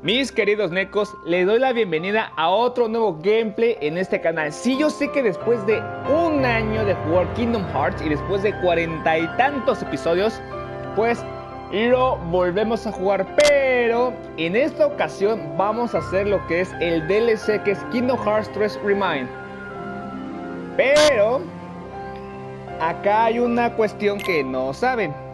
Mis queridos necos, les doy la bienvenida a otro nuevo gameplay en este canal. Sí, yo sé que después de un año de jugar Kingdom Hearts y después de 40 y tantos episodios, pues lo volvemos a jugar. Pero en esta ocasión vamos a hacer lo que es el DLC, que es Kingdom Hearts 3 Remind. Pero acá hay una cuestión que no saben.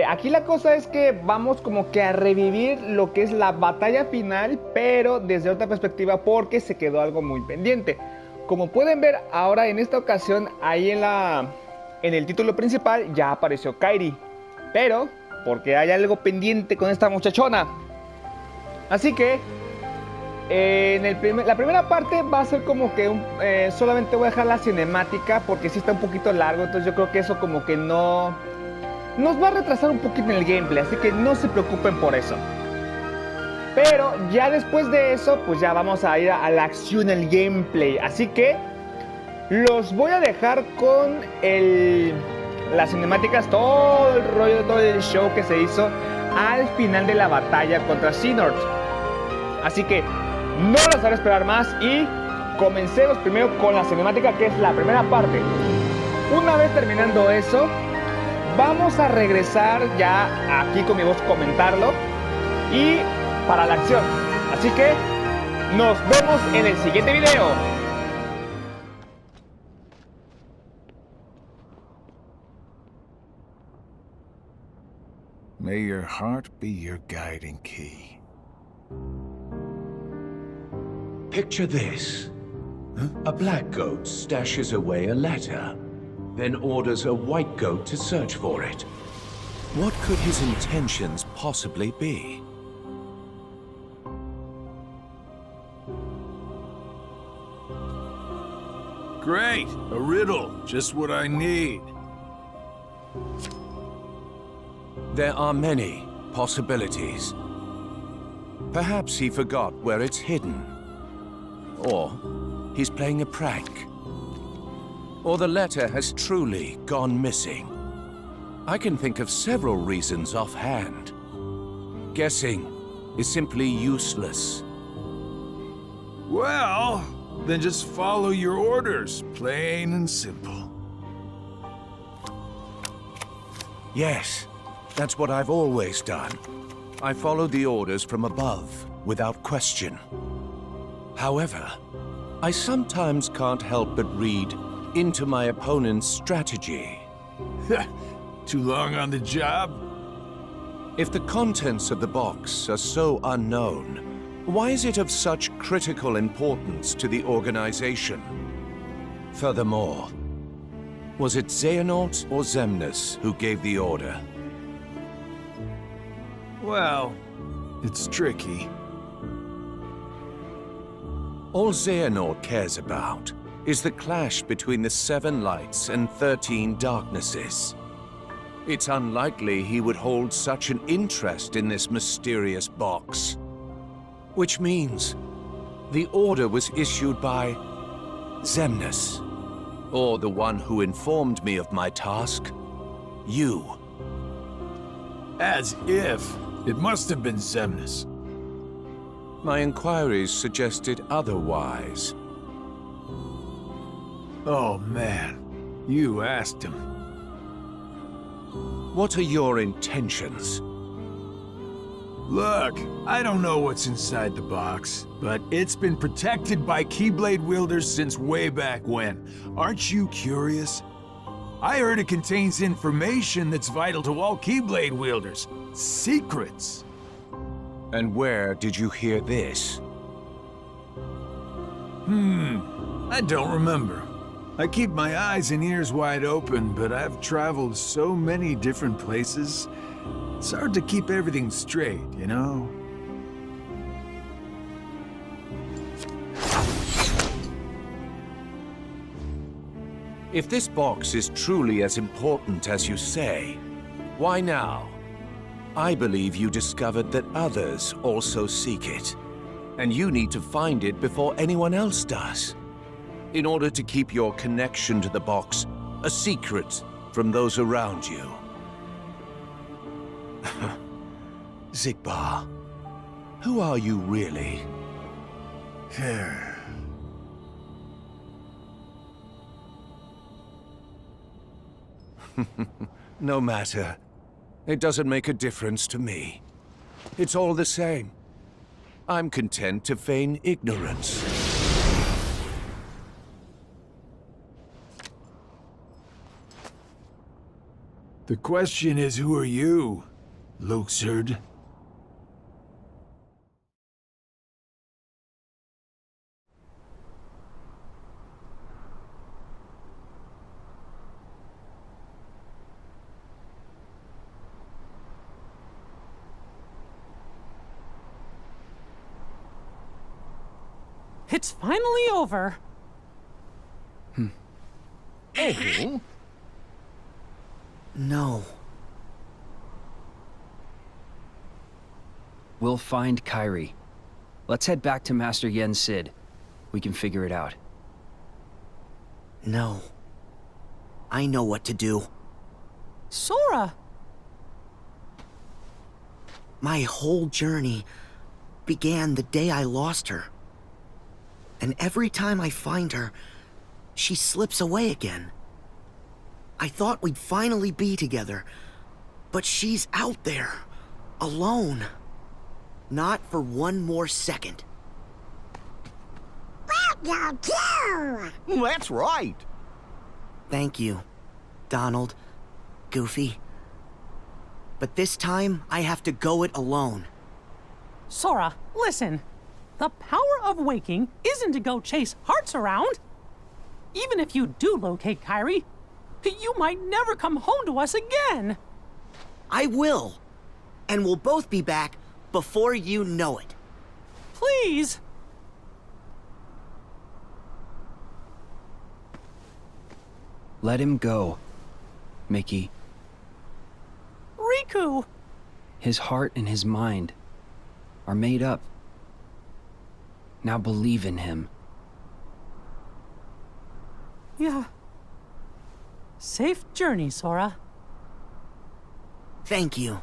Aquí la cosa es que vamos como que a revivir lo que es la batalla final, pero desde otra perspectiva porque se quedó algo muy pendiente. Como pueden ver ahora en esta ocasión, ahí en el título principal ya apareció Kairi, pero porque hay algo pendiente con esta muchachona. Así que la primera parte va a ser como que solamente voy a dejar la cinemática porque sí está un poquito largo, entonces yo creo que eso como que no... nos va a retrasar un poquito en el gameplay, así que no se preocupen por eso. Pero ya después de eso, pues ya vamos a ir a la acción, el gameplay. Así que los voy a dejar con las cinemáticas, todo el rollo, todo el show que se hizo al final de la batalla contra Xehanort. Así que no los haré esperar más y comencemos primero con la cinemática, que es la primera parte. Una vez terminando eso, vamos a regresar ya aquí con mi voz, comentarlo y para la acción. Así que nos vemos en el siguiente video. May your heart be your guiding key. Picture this. A black goat stashes away a letter, then orders a white goat to search for it. What could his intentions possibly be? Great! A riddle. Just what I need. There are many possibilities. Perhaps he forgot where it's hidden. Or he's playing a prank. Or the letter has truly gone missing. I can think of several reasons offhand. Guessing is simply useless. Well, then just follow your orders, plain and simple. Yes, that's what I've always done. I follow the orders from above, without question. However, I sometimes can't help but read into my opponent's strategy. Too long on the job? If the contents of the box are so unknown, why is it of such critical importance to the organization? Furthermore, was it Xehanort or Xemnas who gave the order? Well, it's tricky. All Xehanort cares about is the clash between the 7 lights and 13 darknesses. It's unlikely he would hold such an interest in this mysterious box. Which means the order was issued by Xemnas, or the one who informed me of my task, you. As if. It must have been Xemnas. My inquiries suggested otherwise. Oh man, you asked him. What are your intentions? Look, I don't know what's inside the box, but it's been protected by Keyblade wielders since way back when. Aren't you curious? I heard it contains information that's vital to all Keyblade wielders. Secrets. And where did you hear this? I don't remember. I keep my eyes and ears wide open, but I've traveled so many different places. It's hard to keep everything straight, you know? If this box is truly as important as you say, why now? I believe you discovered that others also seek it, and you need to find it before anyone else does, in order to keep your connection to the box a secret from those around you. Xigbar, Who are you really? No matter. It doesn't make a difference to me. It's all the same. I'm content to feign ignorance. The question is, who are you, Luxord? It's finally over. Oh? No. We'll find Kairi. Let's head back to Master Yen Sid. We can figure it out. No. I know what to do. Sora! My whole journey began the day I lost her. And every time I find her, she slips away again. I thought we'd finally be together, but she's out there, alone. Not for one more second. That's right. Thank you, Donald, Goofy. But this time, I have to go it alone. Sora, listen. The power of waking isn't to go chase hearts around. Even if you do locate Kairi, you might never come home to us again. I will. And we'll both be back before you know it. Please. Let him go, Mickey. Riku! His heart and his mind are made up. Now believe in him. Yeah. Safe journey, Sora. Thank you.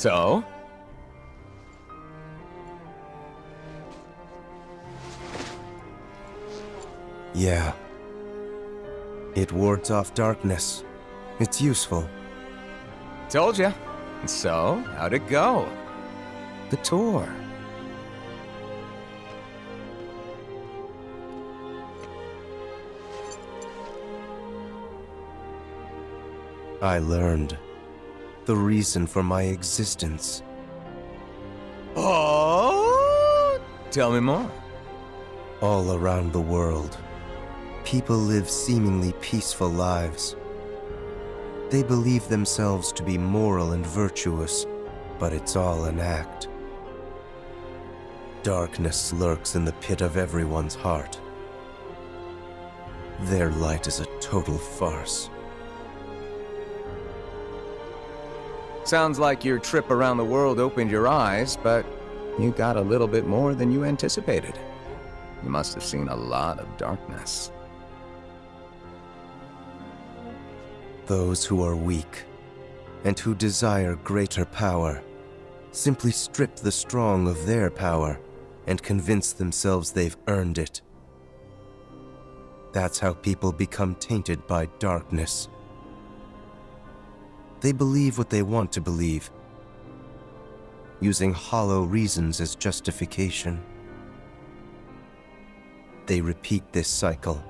So? Yeah. It wards off darkness. It's useful. Told ya. So, how'd it go? The tour. I learned the reason for my existence. Oh? Tell me more. All around the world, people live seemingly peaceful lives. They believe themselves to be moral and virtuous, but it's all an act. Darkness lurks in the pit of everyone's heart. Their light is a total farce. Sounds like your trip around the world opened your eyes, but you got a little bit more than you anticipated. You must have seen a lot of darkness. Those who are weak and who desire greater power simply strip the strong of their power and convince themselves they've earned it. That's how people become tainted by darkness. They believe what they want to believe, using hollow reasons as justification. They repeat this cycle,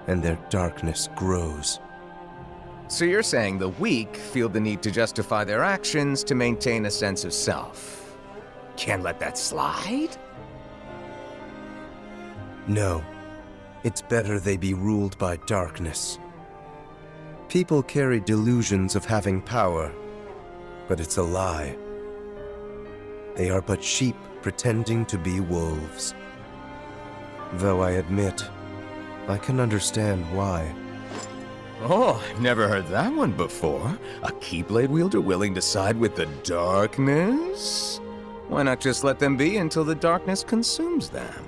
and their darkness grows. So you're saying the weak feel the need to justify their actions to maintain a sense of self. Can't let that slide? No. It's better they be ruled by darkness. People carry delusions of having power, but it's a lie. They are but sheep pretending to be wolves. Though I admit, I can understand why. Oh, I've never heard that one before. A Keyblade wielder willing to side with the darkness? Why not just let them be until the darkness consumes them?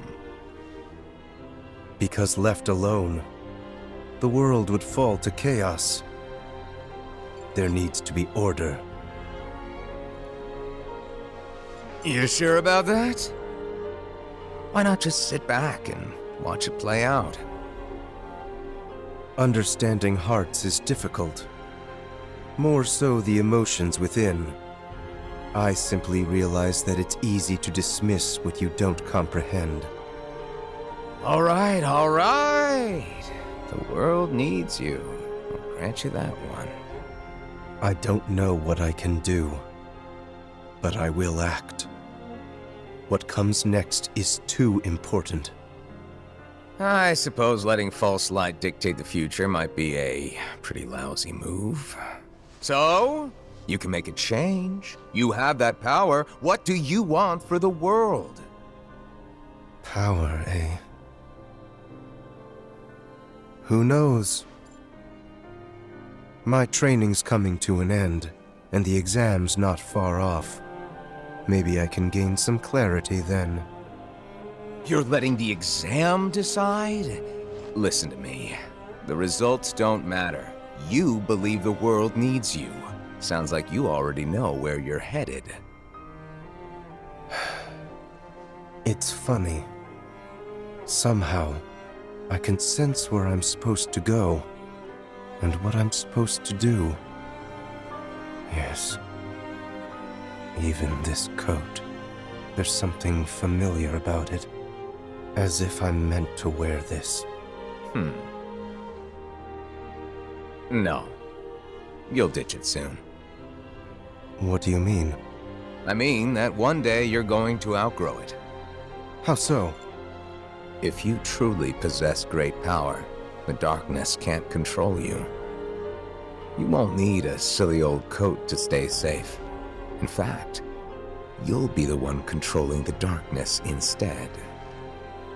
Because left alone, the world would fall to chaos. There needs to be order. You sure about that? Why not just sit back and watch it play out? Understanding hearts is difficult. More so the emotions within. I simply realize that it's easy to dismiss what you don't comprehend. All right, all right. The world needs you. I'll grant you that one. I don't know what I can do, but I will act. What comes next is too important. I suppose letting false light dictate the future might be a pretty lousy move. So, you can make a change. You have that power. What do you want for the world? Power, eh? Who knows? My training's coming to an end, and the exam's not far off. Maybe I can gain some clarity then. You're letting the exam decide? Listen to me. The results don't matter. You believe the world needs you. Sounds like you already know where you're headed. It's funny. Somehow, I can sense where I'm supposed to go, and what I'm supposed to do. Yes. Even this coat. There's something familiar about it. As if I'm meant to wear this. No. You'll ditch it soon. What do you mean? I mean that one day you're going to outgrow it. How so? If you truly possess great power, the darkness can't control you. You won't need a silly old coat to stay safe. In fact, you'll be the one controlling the darkness instead.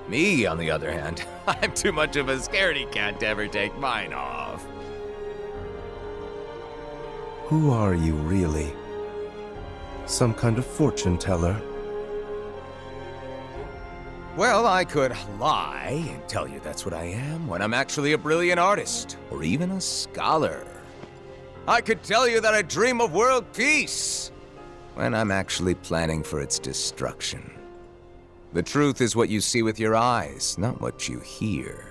Me, on the other hand, I'm too much of a scaredy cat to ever take mine off. Who are you, really? Some kind of fortune teller? Well, I could lie and tell you that's what I am when I'm actually a brilliant artist, or even a scholar. I could tell you that I dream of world peace when I'm actually planning for its destruction. The truth is what you see with your eyes, not what you hear.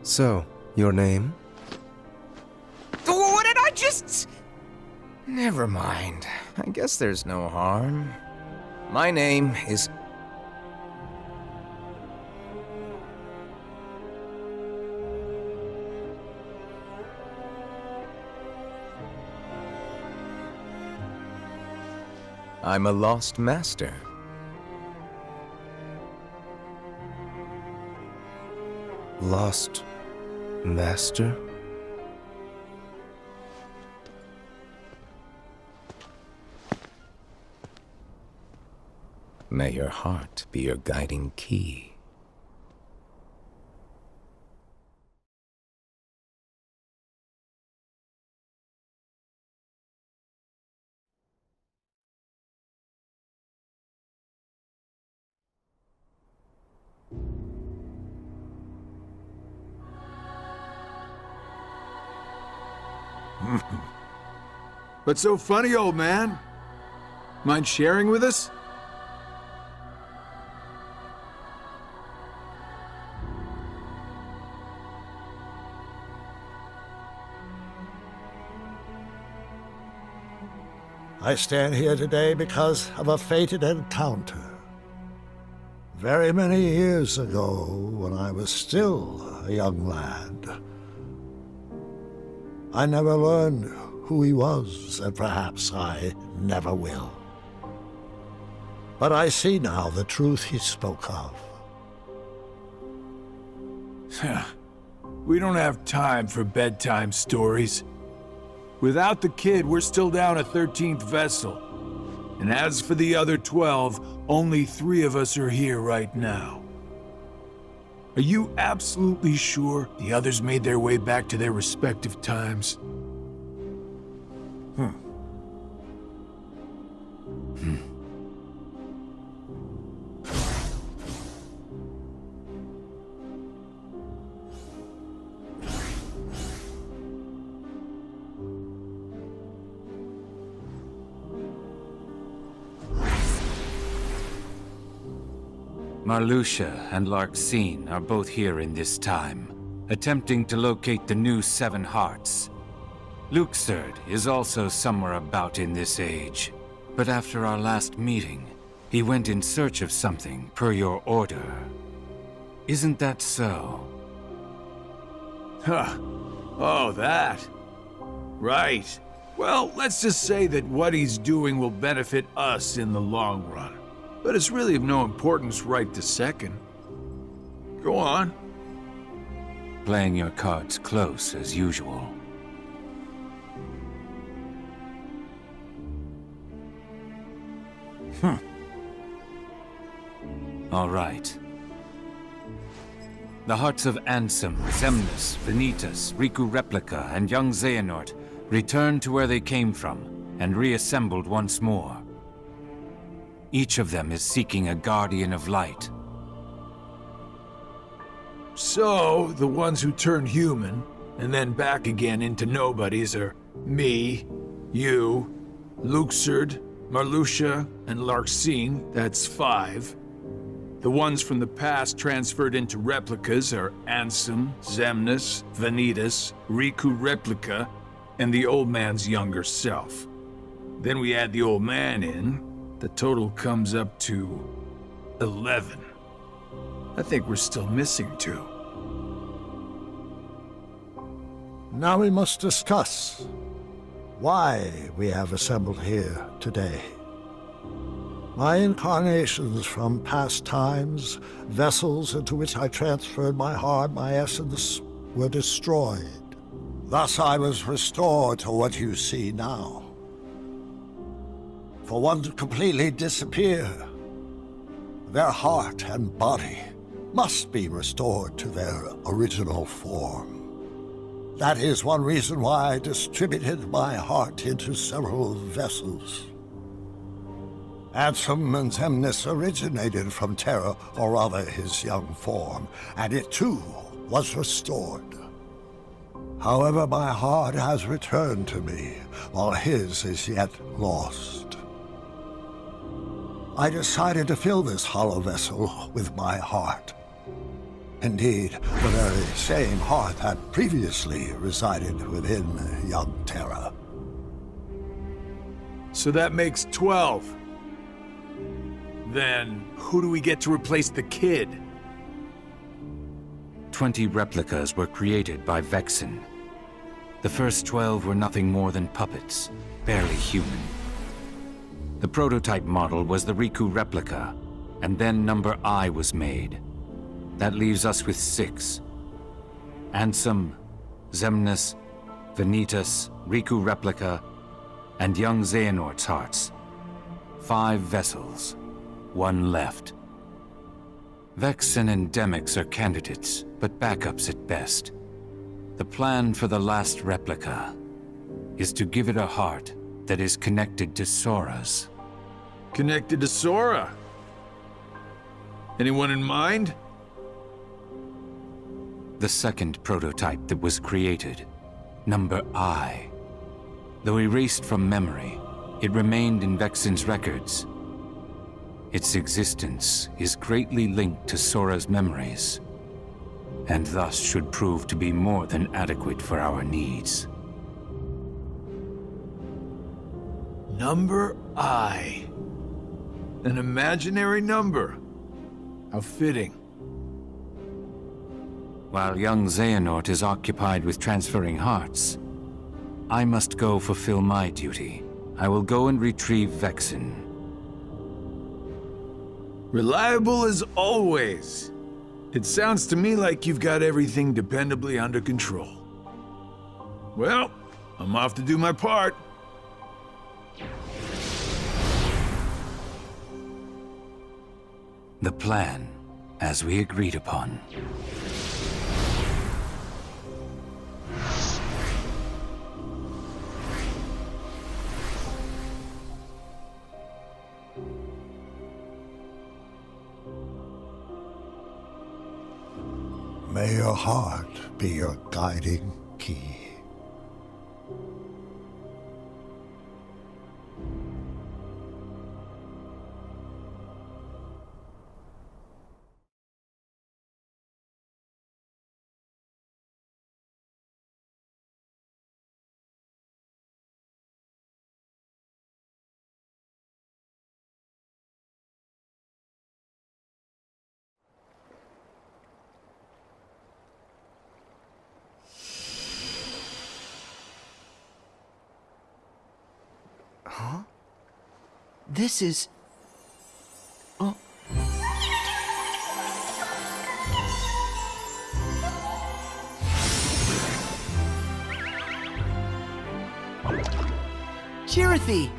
So, your name? What did I just... Never mind. I guess there's no harm. My name is... I'm a lost master. Lost master? May your heart be your guiding key. What's so funny, old man? Mind sharing with us? I stand here today because of a fated encounter. Very many years ago, when I was still a young lad, I never learned who he was, and perhaps I never will. But I see now the truth he spoke of. We don't have time for bedtime stories. Without the kid, we're still down a 13th vessel. And as for the other 12, only 3 of us are here right now. Are you absolutely sure the others made their way back to their respective times? Marluxia and Larxene are both here in this time, attempting to locate the new 7 hearts. Luxord is also somewhere about in this age, but after our last meeting, he went in search of something per your order. Isn't that so? Huh. Oh, that. Right. Well, let's just say that what he's doing will benefit us in the long run. But it's really of no importance right this second. Go on. Playing your cards close as usual. All right. The hearts of Ansem, Xemnas, Vanitas, Riku Replica, and young Xehanort returned to where they came from and reassembled once more. Each of them is seeking a guardian of light. So, the ones who turned human, and then back again into nobodies are me, you, Luxord, Marluxia, and Larxene, that's 5. The ones from the past transferred into replicas are Ansem, Xemnas, Vanitas, Riku Replica, and the old man's younger self. Then we add the old man in. The total comes up to 11. I think we're still missing 2. Now we must discuss why we have assembled here today. My incarnations from past times, vessels into which I transferred my heart, my essence, were destroyed. Thus I was restored to what you see now. For one to completely disappear, their heart and body must be restored to their original form. That is one reason why I distributed my heart into several vessels. Ansem and Xemnas originated from Terra, or rather his young form, and it too was restored. However, my heart has returned to me, while his is yet lost. I decided to fill this hollow vessel with my heart. Indeed, the very same heart that previously resided within young Terra. So that makes 12. Then, who do we get to replace the kid? 20 replicas were created by Vexen. The first 12 were nothing more than puppets, barely human. The prototype model was the Riku replica, and then number I was made. That leaves us with 6. Ansem, Xemnas, Vanitas, Riku replica, and young Xehanort's hearts. 5 vessels, 1 left. Vexen and Demyx are candidates, but backups at best. The plan for the last replica is to give it a heart that is connected to Sora's. Connected to Sora? Anyone in mind? The second prototype that was created, number I. Though erased from memory, it remained in Vexen's records. Its existence is greatly linked to Sora's memories, and thus should prove to be more than adequate for our needs. Number I. An imaginary number. How fitting. While young Xehanort is occupied with transferring hearts, I must go fulfill my duty. I will go and retrieve Vexen. Reliable as always. It sounds to me like you've got everything dependably under control. Well, I'm off to do my part. The plan, as we agreed upon. May your heart be your guiding key. Huh? This is... Oh. Chirithy!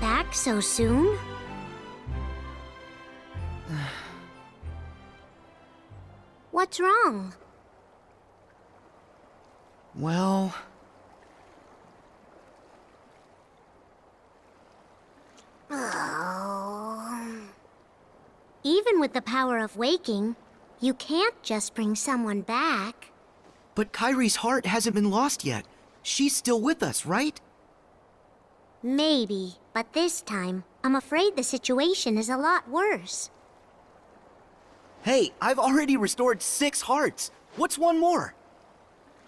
Back so soon? What's wrong? Well... Even with the power of waking, you can't just bring someone back. But Kairi's heart hasn't been lost yet. She's still with us, right? Maybe, but this time, I'm afraid the situation is a lot worse. Hey, I've already restored 6 hearts. What's one more?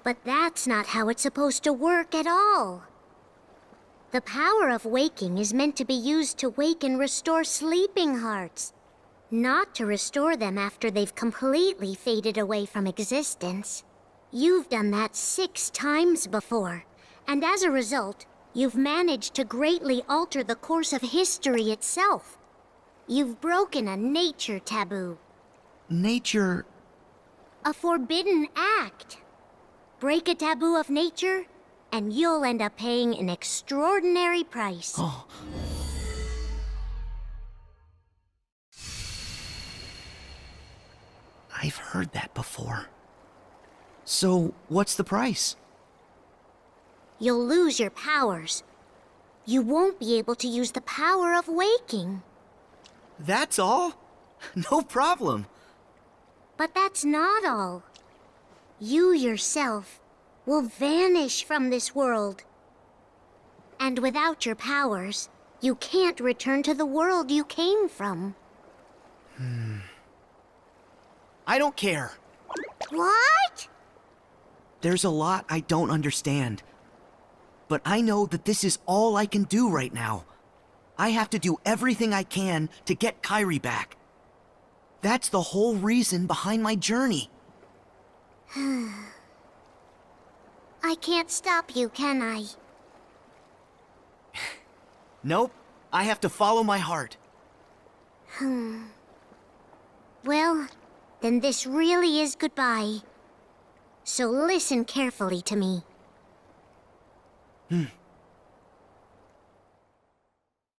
But that's not how it's supposed to work at all. The power of waking is meant to be used to wake and restore sleeping hearts, not to restore them after they've completely faded away from existence. You've done that 6 times before, and as a result, you've managed to greatly alter the course of history itself. You've broken a nature taboo. Nature... A forbidden act. Break a taboo of nature, and you'll end up paying an extraordinary price. Oh. I've heard that before. So, what's the price? You'll lose your powers. You won't be able to use the power of waking. That's all? No problem. But that's not all. You yourself will vanish from this world. And without your powers, you can't return to the world you came from. I don't care. What? There's a lot I don't understand. But I know that this is all I can do right now. I have to do everything I can to get Kairi back. That's the whole reason behind my journey. I can't stop you, can I? Nope. I have to follow my heart. Well, then this really is goodbye. So listen carefully to me.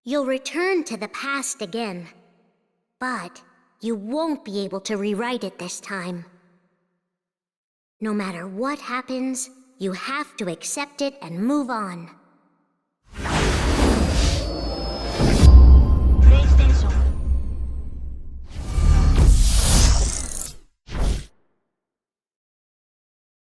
You'll return to the past again, but you won't be able to rewrite it this time. No matter what happens, you have to accept it and move on.